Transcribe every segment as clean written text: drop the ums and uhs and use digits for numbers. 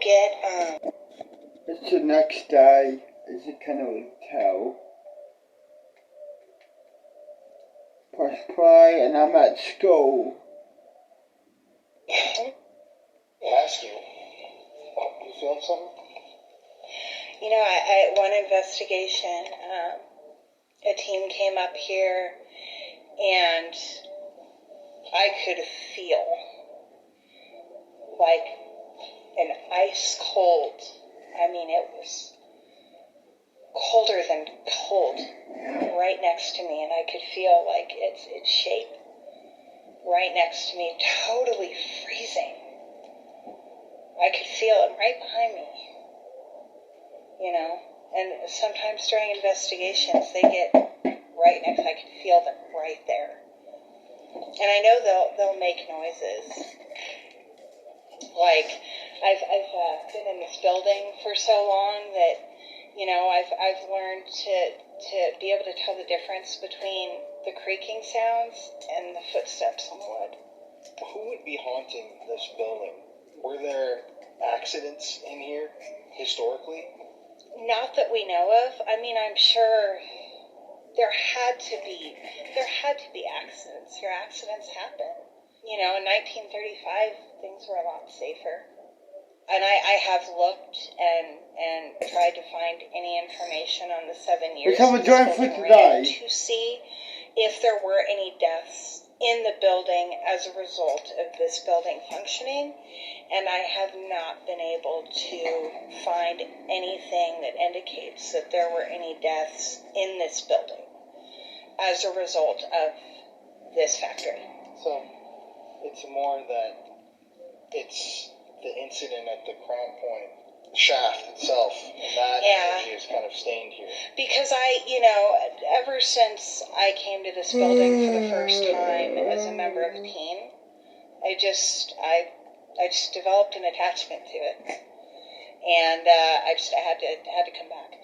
get, It's the next day, as you can already tell. Press play and I'm at school. Ask you. You feeling something? you know, I one investigation, a team came up here and I could feel like an ice cold, I mean, it was colder than cold right next to me, and I could feel like its shape right next to me, totally freezing. I could feel it right behind me, you know, and sometimes during investigations they get right next, I could feel them right there. And I know they'll make noises. Like, I've been in this building for so long that, you know, I've learned to be able to tell the difference between the creaking sounds and the footsteps on the wood. Who would be haunting this building? Were there accidents in here historically? Not that we know of. I mean, I'm sure there had to be accidents. Your accidents happen. You know, in 1935, things were a lot safer. And I have looked and tried to find any information on the 7 years Let's have a drawing for today to see if there were any deaths in the building as a result of this building functioning, and I have not been able to find anything that indicates that there were any deaths in this building as a result of this factory. So, it's more that it's the incident at the Crown Point shaft itself, and that energy is kind of stained here. Because ever since I came to this building for the first time as a member of a team, I just developed an attachment to it, and I had to come back.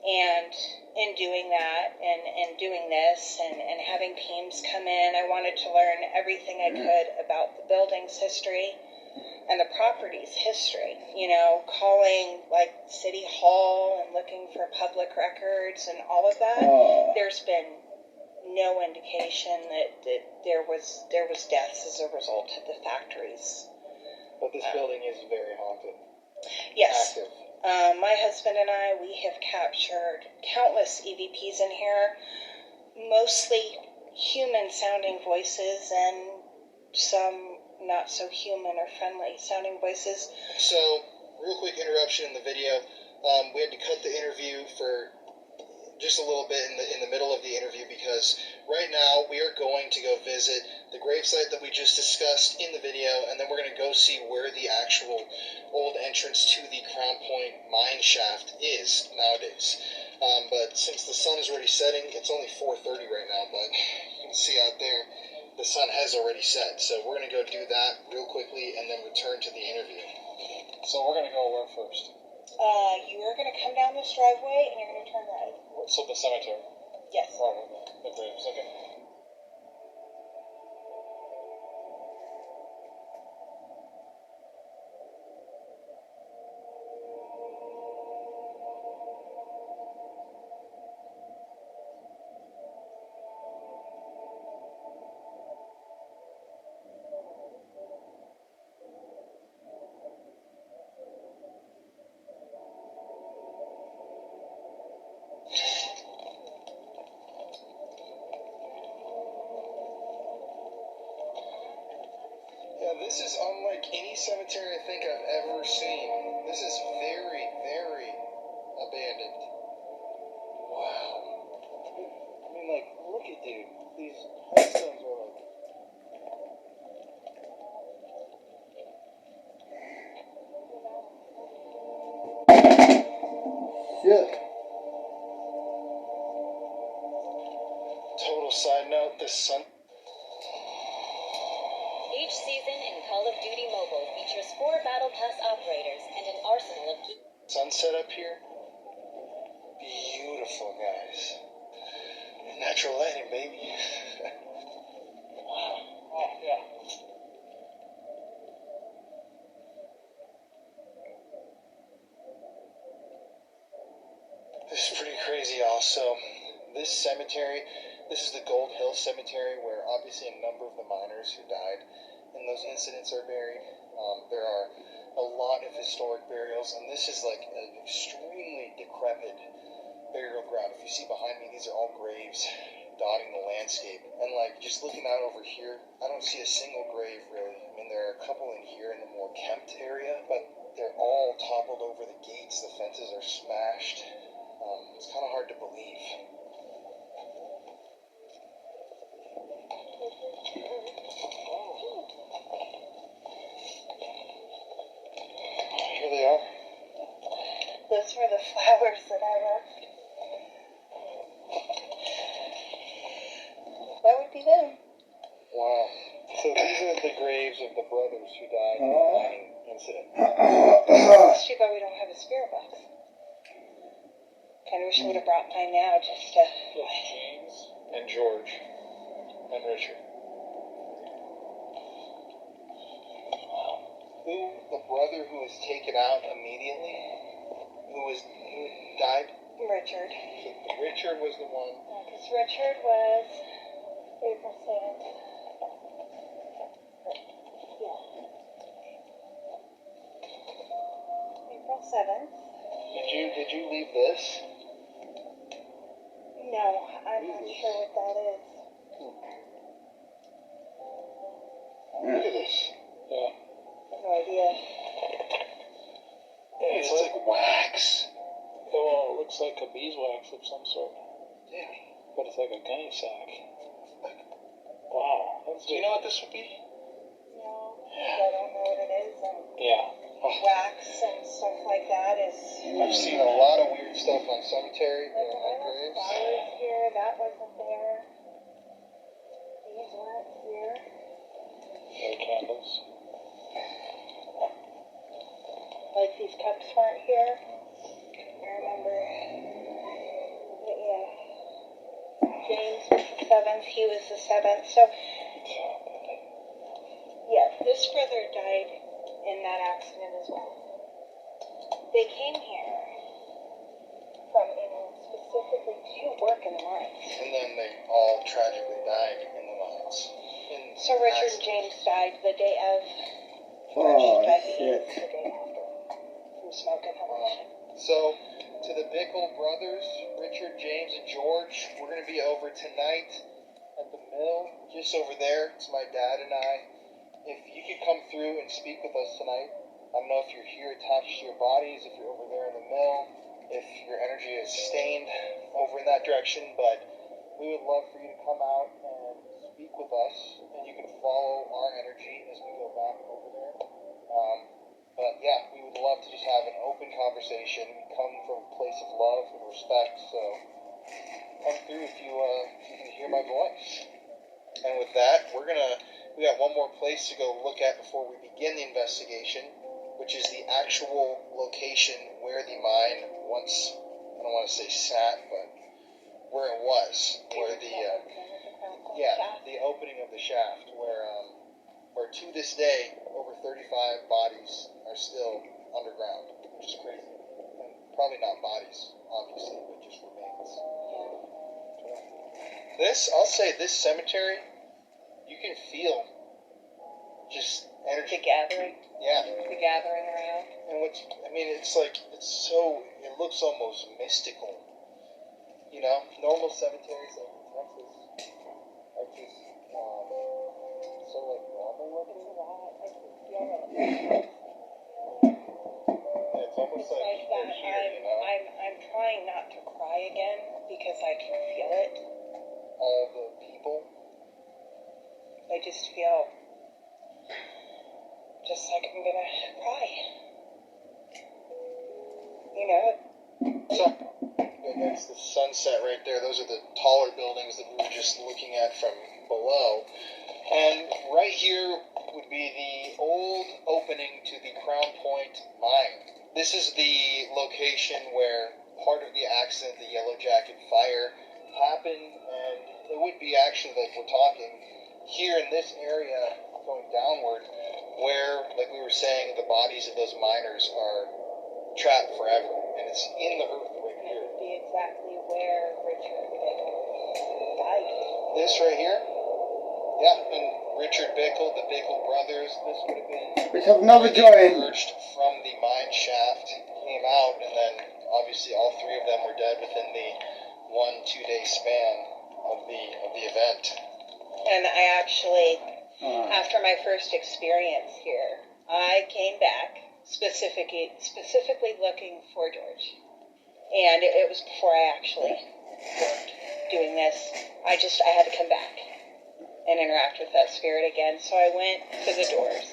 And in doing that, and doing this, and having teams come in, I wanted to learn everything I could about the building's history and the property's history, you know, calling like City Hall and looking for public records and all of that. There's been no indication that there was deaths as a result of the factories. But this building is very haunted. Yes. Active. My husband and I, we have captured countless EVPs in here, mostly human-sounding voices and some not so human or friendly sounding voices. So, real quick interruption in the video. We had to cut the interview for just a little bit in the middle of the interview because right now we are going to go visit the gravesite that we just discussed in the video, and then we're going to go see where the actual old entrance to the Crown Point mine shaft is nowadays. But since the sun is already setting, it's only 4:30 right now, but you can see out there the sun has already set. So we're going to go do that real quickly and then return to the interview. So we're going to go where first? You're going to come down this driveway and you're going to turn right. So the cemetery? Yes. Oh, the graves, okay. This is unlike any cemetery I think I've ever seen. This is very, very abandoned. Wow. I mean, like, look at, dude. These headstones are like... Shit. Total side note, this sun... Each season in Call of Duty Mobile features 4 Battle Pass operators and an arsenal of... Sunset up here. Beautiful, guys. Natural lighting, baby. Oh, yeah. This is pretty crazy, y'all. So, this cemetery, this is the Gold Hill Cemetery, where obviously a number of the miners who died in those incidents are buried. There are a lot of historic burials, and this is like an extremely decrepit burial ground. If you see behind me, these are all graves dotting the landscape. And like, just looking out over here, I don't see a single grave really. I mean, there are a couple in here in the more kempt area, but they're all toppled over the gates. The fences are smashed. It's kind of hard to believe. Here they are. Those were the flowers that I left. That would be them. Wow. So these are the graves of the brothers who died in the mining incident. It's too bad we don't have a spirit box. Kind of wish I would have brought mine now just to... James and George and Richard. Who, the brother who was taken out immediately, who died? Richard. So Richard was the one. Because Richard was April 7th. Yeah. April 7th. Did you leave this? No, I'm not sure what that is. Look at this. Yeah. No idea. It's like wax. Well, it looks like a beeswax of some sort. Yeah. But it's like a gunny sack. Wow. Do you know what this would be? No, I don't know what it is. Yeah. Wax and stuff like that is... I've seen a lot of weird stuff on cemetery Like, and I on have graves. flowers here, that wasn't there. These weren't here. There are candles. Like, these cups weren't here. I remember... But yeah. James was the 7th, he was the 7th, so... Yeah, this brother died in that accident as well. They came here from England specifically to work in the mines. And then they all tragically died in the mines. So Richard and James died the day of. Oh, died the shit. day after from smoke inhalation. So, to the Bickle brothers, Richard, James, and George, we're going to be over tonight at the mill, just over there. It's my dad and I. If you could come through and speak with us tonight, I don't know if you're here attached to your bodies, if you're over there in the mill, if your energy is stained over in that direction, but we would love for you to come out and speak with us, and you can follow our energy as we go back over there. But yeah, we would love to just have an open conversation. We come from a place of love and respect, so come through if you can hear my voice. And with that, we got one more place to go look at before we begin the investigation, which is the actual location where the mine once, I don't want to say sat, but where it was, where the opening of the shaft, where to this day, over 35 bodies are still underground, which is crazy. And probably not bodies, obviously, but just remains. I'll say this cemetery, you can feel just energy. The gathering. Yeah. The gathering around. And it looks almost mystical. You know, normal cemeteries like in Texas are just so like normal looking. Yeah, it's almost like Like that. they're here, you know? I'm trying not to cry again because I can feel it. All the people. I just feel just like I'm gonna cry. You know? So, that's the sunset right there. Those are the taller buildings that we were just looking at from below. And right here would be the old opening to the Crown Point mine. This is the location where part of the accident, the Yellow Jacket fire, happened, and it would be actually, like we're talking, here in this area going downward, where, like we were saying, the bodies of those miners are trapped forever, and it's in the earth right here. be exactly where Richard died. This right here? Yeah, and Richard Bickle, the Bickle brothers, this would have been... Let's have another They drawing. emerged from the mine shaft, came out, and then obviously all three of them were dead within the 1-2 day span of the event. And I actually, after my first experience here, I came back specifically looking for George. And it was before I actually worked doing this. I had to come back and interact with that spirit again. So I went to the doors,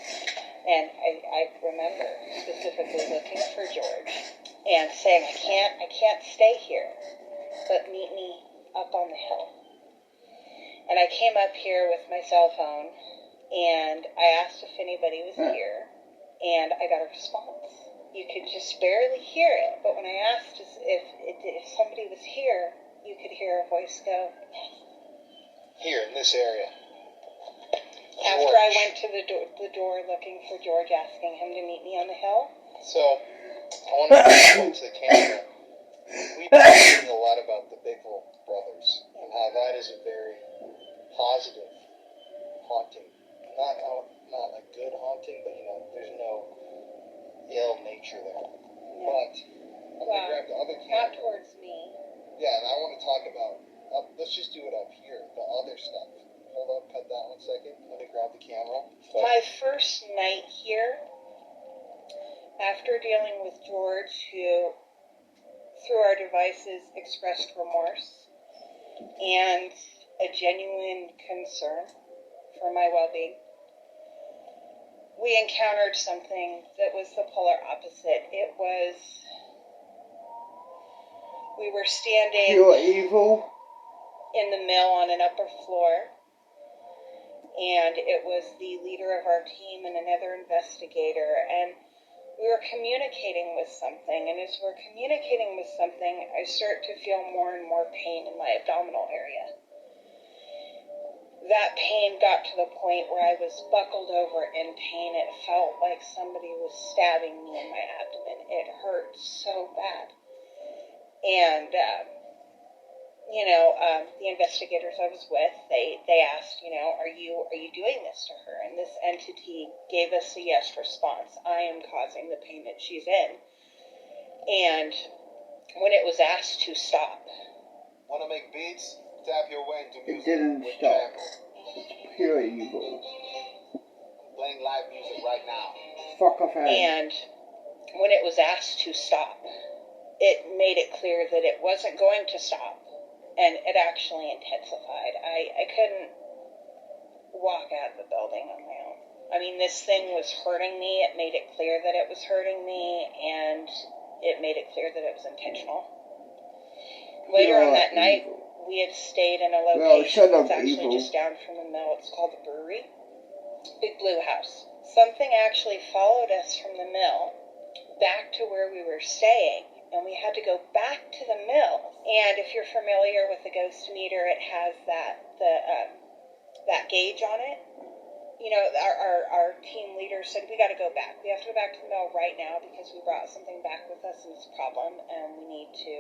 and I remember specifically looking for George and saying, I can't stay here, but meet me up on the hill. And I came up here with my cell phone, and I asked if anybody was here, and I got a response. You could just barely hear it, but when I asked if somebody was here, you could hear a voice go, yes. Here, in this area. After George. I went to the door looking for George, asking him to meet me on the hill. So, I want to go to the camera. We've been talking a lot about the Bickle brothers, and how that is a very positive haunting. Not a good haunting, but there's no ill nature there. No. But I'm going to grab the other Not camera. towards me. Yeah, and I want to talk about, let's just do it up here, the other stuff. Hold up, cut that 1 second. Let me grab the camera. My first night here, after dealing with George, who, through our devices, expressed remorse and a genuine concern for my well-being, we encountered something that was the polar opposite. We were standing Pure evil. in the mill on an upper floor, and it was the leader of our team and another investigator, and we were communicating with something, and as we're communicating with something, I start to feel more and more pain in my abdominal area. That pain got to the point where I was buckled over in pain. It felt like somebody was stabbing me in my abdomen. It hurt so bad. And, the investigators I was with, they asked, are you doing this to her? And this entity gave us a yes response. I am causing the pain that she's in. And when it was asked to stop. Want to make beats? Tap your way into It music. didn't with stop. Jambo. Pure evil. Playing live music right now. Fuck off out. And when it was asked to stop, it made it clear that it wasn't going to stop. And it actually intensified. I couldn't walk out of the building on my own. I mean, this thing was hurting me. It made it clear that it was hurting me, and it made it clear that it was intentional. Later on that night, we had stayed in a location that's actually just down from the mill. It's called the Brewery. Big Blue House. Something actually followed us from the mill back to where we were staying, and we had to go back to the mill. And if you're familiar with the ghost meter, it has that gauge on it. Our team leader said, we got to go back. We have to go back to the mill right now because we brought something back with us and it's a problem, and we need to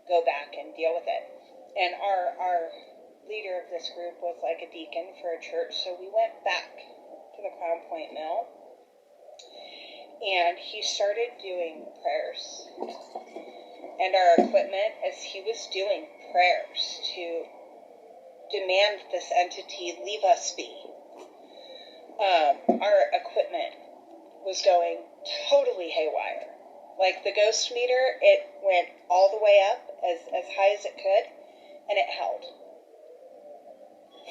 go back and deal with it. And our leader of this group was like a deacon for a church, so we went back to the Crown Point Mill, and he started doing prayers. And our equipment, as he was doing prayers to demand this entity leave us be, our equipment was going totally haywire. Like the ghost meter, it went all the way up as high as it could, and it held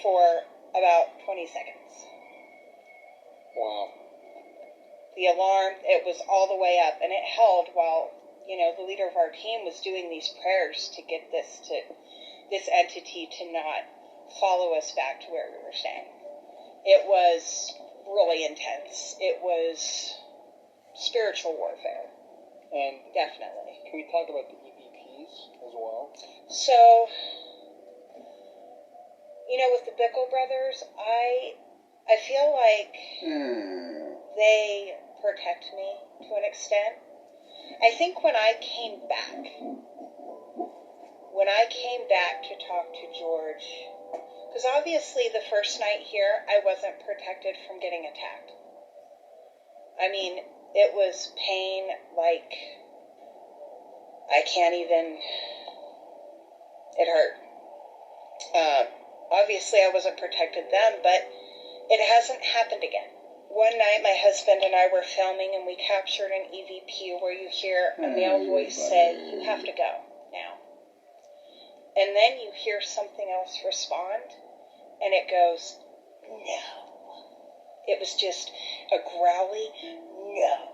for about 20 seconds. Wow. The alarm, it was all the way up, and it held while the leader of our team was doing these prayers to get this entity to not follow us back to where we were staying. It was really intense. It was spiritual warfare. And Definitely. can we talk about the EVPs as well? So, with the Bickle brothers, I feel like they protect me to an extent. I think when I came back when I came back to talk to George, because obviously the first night here, I wasn't protected from getting attacked. I mean, it was pain like I can't even, it hurt. Obviously I wasn't protected then, but it hasn't happened again. One night my husband and I were filming and we captured an EVP where you hear a male voice say, "You have to go now." And then you hear something else respond and it goes, "No." It was just a growly no.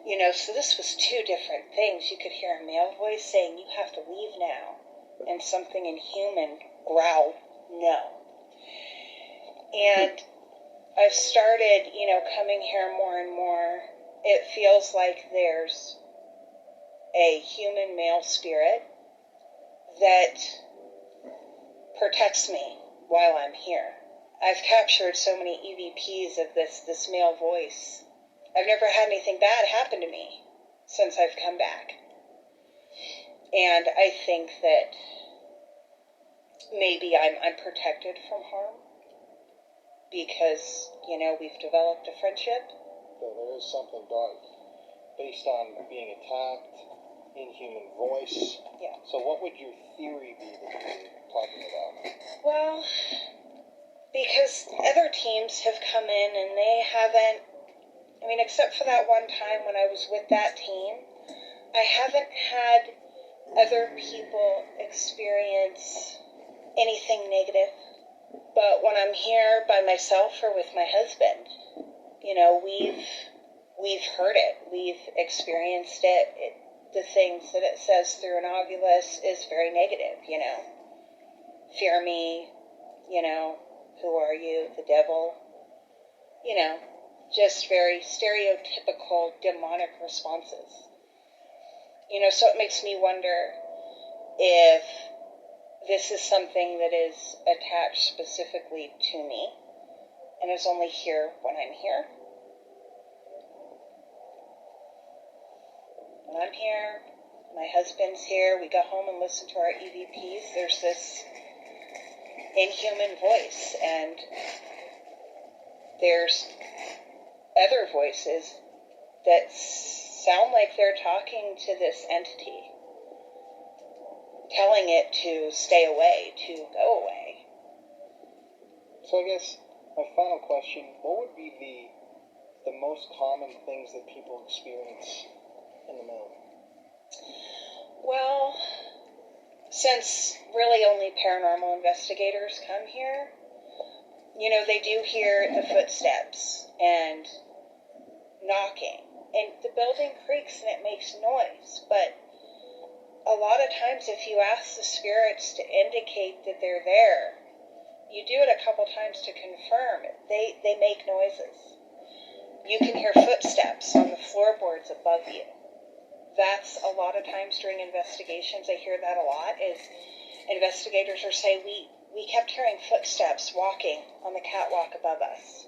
You know, so this was two different things. You could hear a male voice saying, "You have to leave now," and something inhuman growl, "No." And I've started, you know, coming here more and more. It feels like there's a human male spirit that protects me while I'm here. I've captured so many EVPs of this male voice. I've never had anything bad happen to me since I've come back. And I think that maybe I'm protected from harm because, you know, we've developed a friendship. So there is something dark based on being attacked, inhuman voice. Yeah. So what would your theory be that you're talking about? Well, because other teams have come in and they haven't, I mean, except for that one time when I was with that team, I haven't had other people experience anything negative. But when I'm here by myself or with my husband, you know, we've heard it. We've experienced it. The things that it says through an ovulus is very negative, you know. Fear me, you know, who are you, the devil, you know, just very stereotypical demonic responses. You know, so it makes me wonder if this is something that is attached specifically to me and is only here when I'm here. When I'm here, my husband's here, we go home and listen to our EVPs, there's this inhuman voice, and there's other voices that sound like they're talking to this entity, telling it to stay away, to go away. So I guess my final question, what would be the most common things that people experience in the moon? Well, since really only paranormal investigators come here, you know, they do hear the footsteps and knocking, and the building creaks and it makes noise, but a lot of times if you ask the spirits to indicate that they're there, you do it a couple times to confirm, they make noises. You can hear footsteps on the floorboards above you. That's a lot of times during investigations, I hear that a lot, is investigators are saying, we kept hearing footsteps walking on the catwalk above us,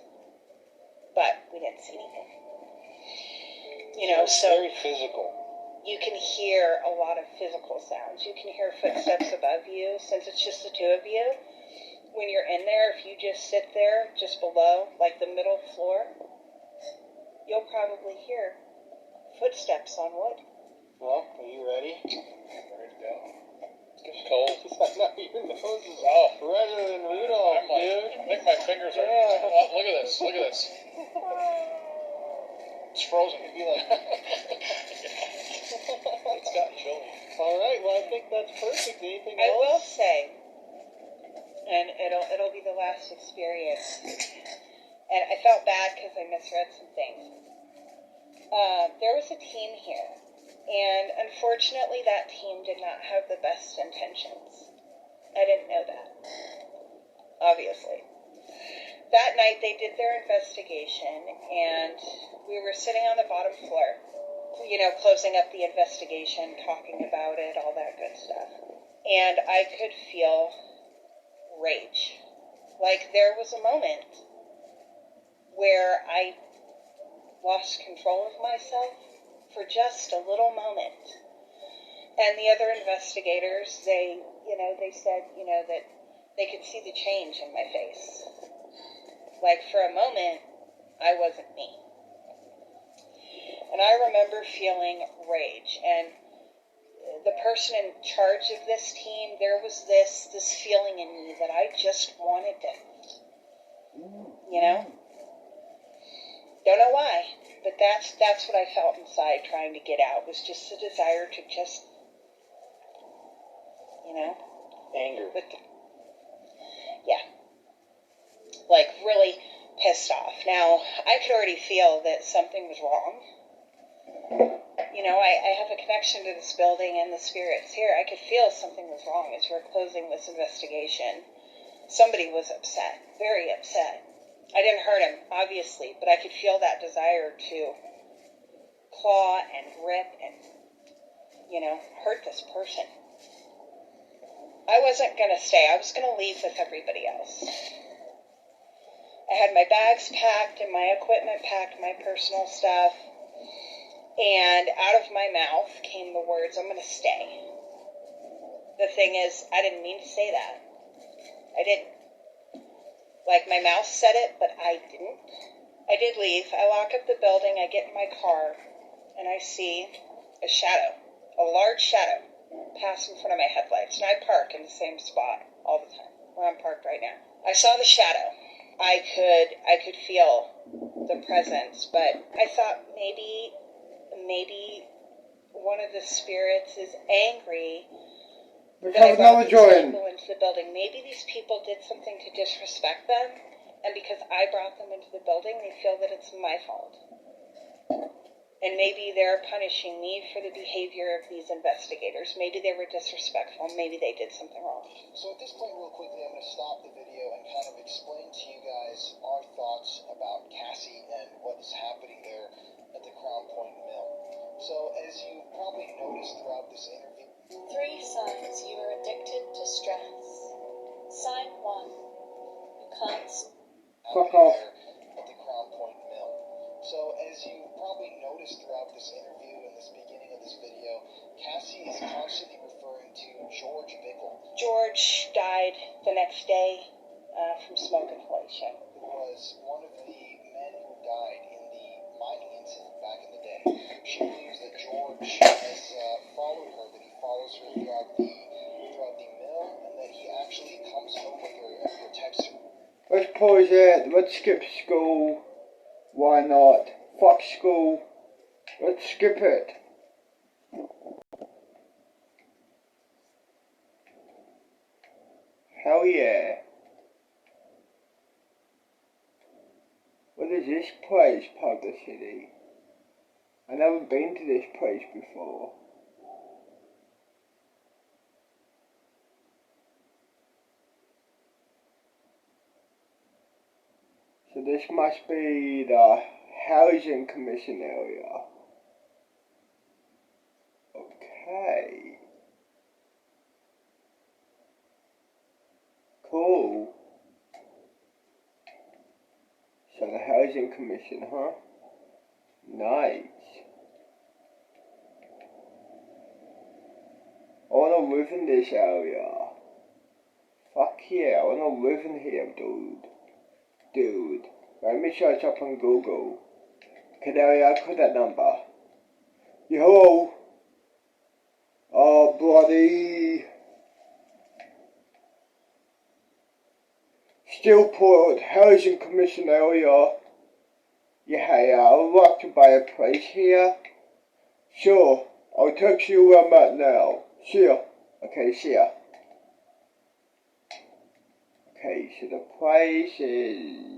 but we didn't see anything. You know, it's so very physical. you can hear a lot of physical sounds. You can hear footsteps above you, since it's just the two of you. When you're in there, if you just sit there, just below, like the middle floor, you'll probably hear footsteps on wood. Well, are you ready? Ready to go. It's getting cold. Your nose is redder than Rudolph, I'm like, dude. I think my fingers are. Yeah. Oh, look at this. Look at this. It's frozen. It'd be like, It's gotten chilly. all right, well, I think that's perfect. Anything I will else? say, and it'll be the last experience, and I felt bad because I misread some things. There was a team here, and unfortunately that team did not have the best intentions. I didn't know that, obviously. That night they did their investigation, and we were sitting on the bottom floor, you know, closing up the investigation, talking about it, all that good stuff. And I could feel rage. Like there was a moment where I lost control of myself for just a little moment. And the other investigators, they said, that they could see the change in my face. Like, for a moment, I wasn't me. And I remember feeling rage. And the person in charge of this team, there was this feeling in me that I just wanted to, Don't know why, but that's what I felt inside trying to get out, was just the desire to just, Anger. Yeah. Like, really pissed off. Now, I could already feel that something was wrong. I have a connection to this building and the spirits here. I could feel something was wrong as we're closing this investigation. Somebody was upset, very upset. I didn't hurt him, obviously, but I could feel that desire to claw and rip and, hurt this person. I wasn't going to stay. I was going to leave with everybody else. I had my bags packed and my equipment packed, my personal stuff. And out of my mouth came the words, I'm going to stay. The thing is, I didn't mean to say that. I didn't. Like, my mouth said it, but I didn't. I did leave. I lock up the building. I get in my car, and I see a shadow, a large shadow, pass in front of my headlights. And I park in the same spot all the time, where I'm parked right now. I saw the shadow. I could feel the presence, but I thought maybe one of the spirits is angry that I brought these people into the building. Maybe these people did something to disrespect them, and because I brought them into the building, they feel that it's my fault. And maybe they're punishing me for the behavior of these investigators. Maybe they were disrespectful. Maybe they did something wrong. So at this point, real quickly, I'm going to stop the video and kind of explain to you guys our thoughts about Cassie and what is happening there at the Crown Point Mill. So as you probably noticed throughout this interview, 3 signs you are addicted to stress. Sign 1. You can't Fuck off. at the Crown Point Mill. So as you probably noticed throughout this interview and this beginning of this video, Cassie is constantly referring to George Bickle. George died the next day from smoke inhalation. Who was one of the men who died in the mining incident back in the day. She believes that George has followed her, that he follows her throughout the mill, and that he actually comes home with her and protects her. Let's pause it. Let's skip school. Why not? Fuck school. Let's skip it. Hell yeah. What is this place, Publicity? I've never been to this place before. So this must be the Housing Commission area. Okay. Cool. So the Housing Commission, huh? Nice. I wanna live in this area. Fuck yeah, I wanna live in here, dude. Let me search up on Google. Canary, I put that number. Yo. Oh, bloody. Steelport Housing Commission area. Yeah, I'd like to buy a place here. Sure, I'll text you where I'm at now. See ya. Okay, see ya. Okay, so the place is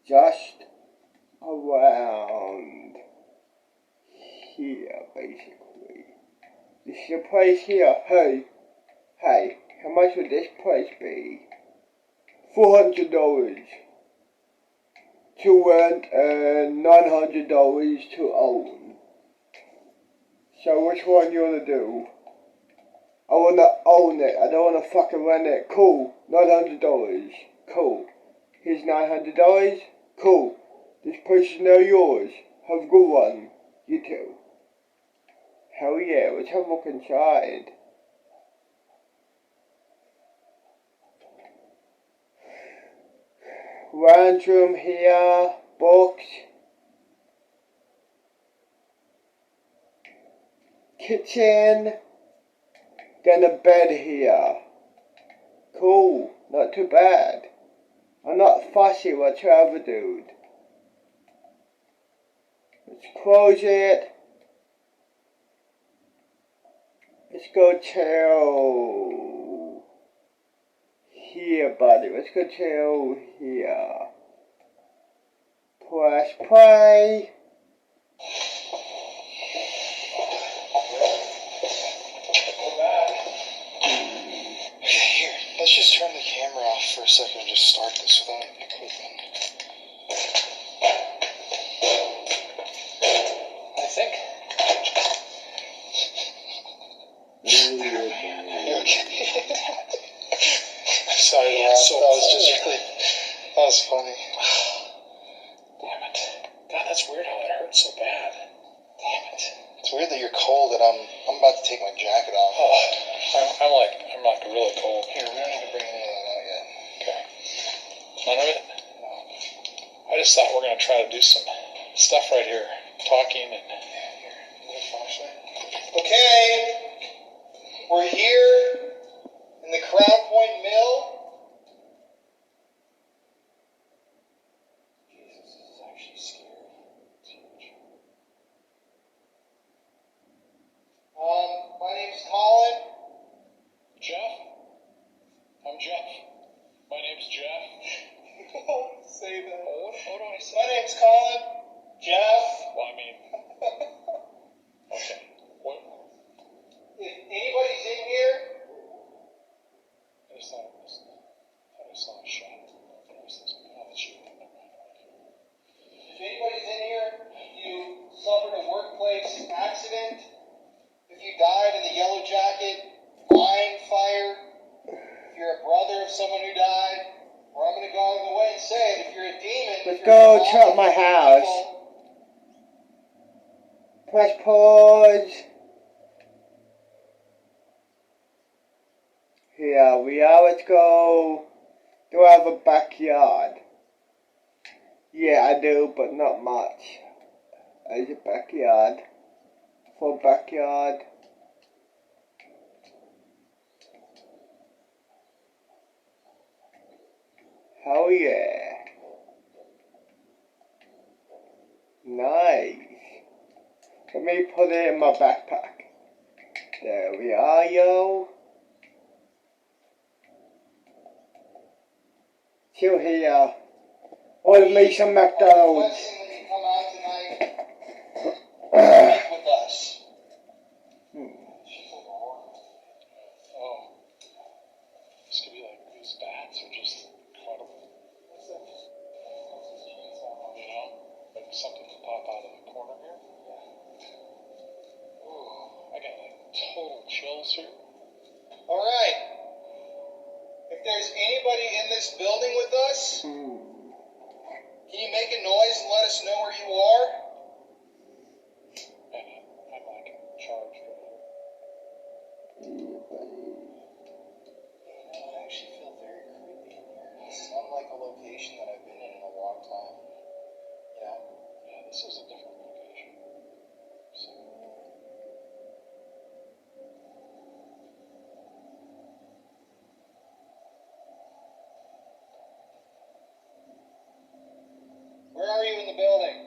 just around here, basically. This is the place here. Hey, how much would this place be? $400 to rent and $900 to own. So which one you wanna do? I wanna own it. I don't wanna fucking rent it. Cool. $900. Cool. Here's $900. Cool. This place is now yours. Have a good one. You too. Hell yeah, let's have a look inside. Lounge room here, books. Kitchen. Then a bed here. Cool, not too bad. I'm not fussy whatsoever, dude. Let's close it. Let's go chill here, buddy. Let's go chill here. Press play. Here, let's just turn the camera off for a second and just start this without equipment. I think. You okay? I'm sorry, yeah, so that was just really, that was funny. Damn it. God, that's weird how it hurts so bad. Damn it. It's weird that you're cold and I'm about to take my jacket off. Oh, I'm like really cold. Here, we don't need to bring any of that out yet. Okay. None of it? No. I just thought we're going to try to do some stuff right here. Talking and... Yeah, here. You need a flashlight? Okay. We're here in the Crown Point Mill. Jesus, this is actually scary. It's huge. My name's Colin. Jeff? I'm Jeff. My name's Jeff. Don't say that. Oh, what do I say? My name's Colin. Jeff. Well, I mean... Okay. What? If anybody's in here, I just thought I saw a shot. What was this? Oh, that's you. Never mind. if anybody's in here, you suffered a workplace accident, if you died in the Yellow Jacket line fire, if you're a brother of someone who died, or I'm going to go out of the way and say it, if you're a demon, Let's if you're go a check my house. Press pause. Here we are, let's go. Do I have a backyard? Yeah, I do, but not much. There's a backyard. Full backyard. Hell yeah. Nice. Let me put it in my backpack. There we are, yo. Chill here. Order me some McDonald's. requesting that you come out tonight and speak with us. Oh. This could be like these bats are just incredible. What's that? You know? Like something could pop out of the corner here. Ooh, I got like total chills here. All right. If there's anybody in this building with us, can you make a noise and let us know where you are? And I'm like charged right here. I actually feel very creepy in here. This is unlike a location that I've been in a long time. You know? Yeah, this is a different location. So, Where are you in the building?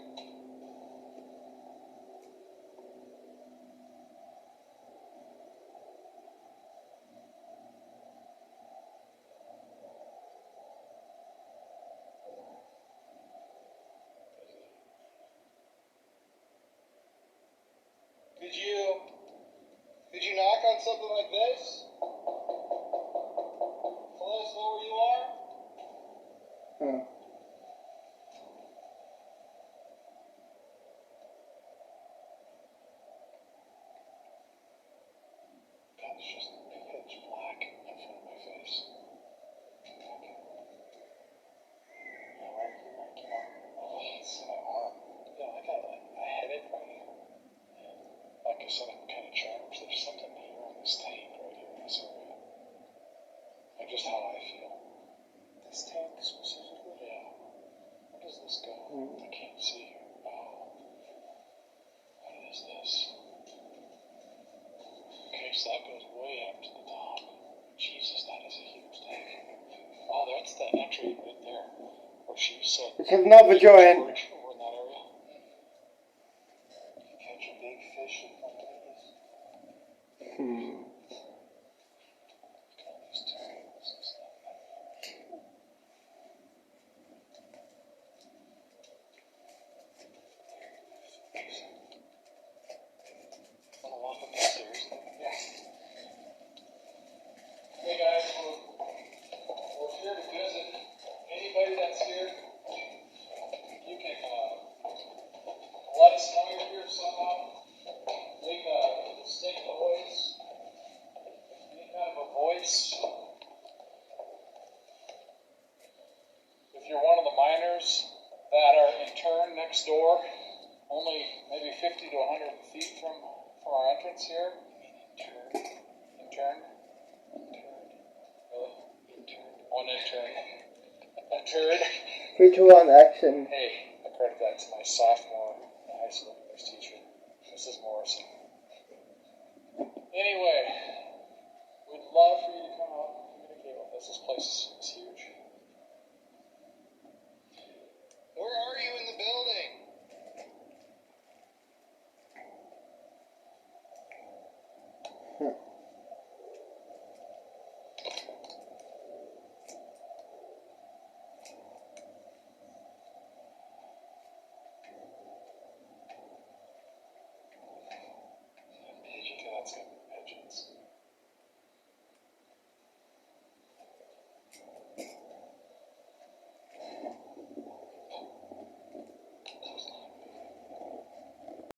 Could you knock on something like this? Let us know where you are? God, it's just pitch black in front of my face. It's my arm. Yeah, I got like that goes way up to the top. Jesus, that is a huge thing. Oh, that's the entry right there. Where she said. It's another giant. Over in that area. You catch a big fish with one of these. Want to walk up the stairs? Yeah. Hey guys, we're here to visit. Anybody that's here, you can let us know you're here somehow. Make a distinct voice, any kind of a voice. If you're one of the miners that are interned next door, only maybe 50 to 100 feet from our entrance here. Interned? Really? One intern. Interned. 3, 2, 1, action. Hey, I credit that to my sophomore high school English teacher, Mrs. Morrison. Anyway, we'd love for you to come out and communicate with us. This place is huge.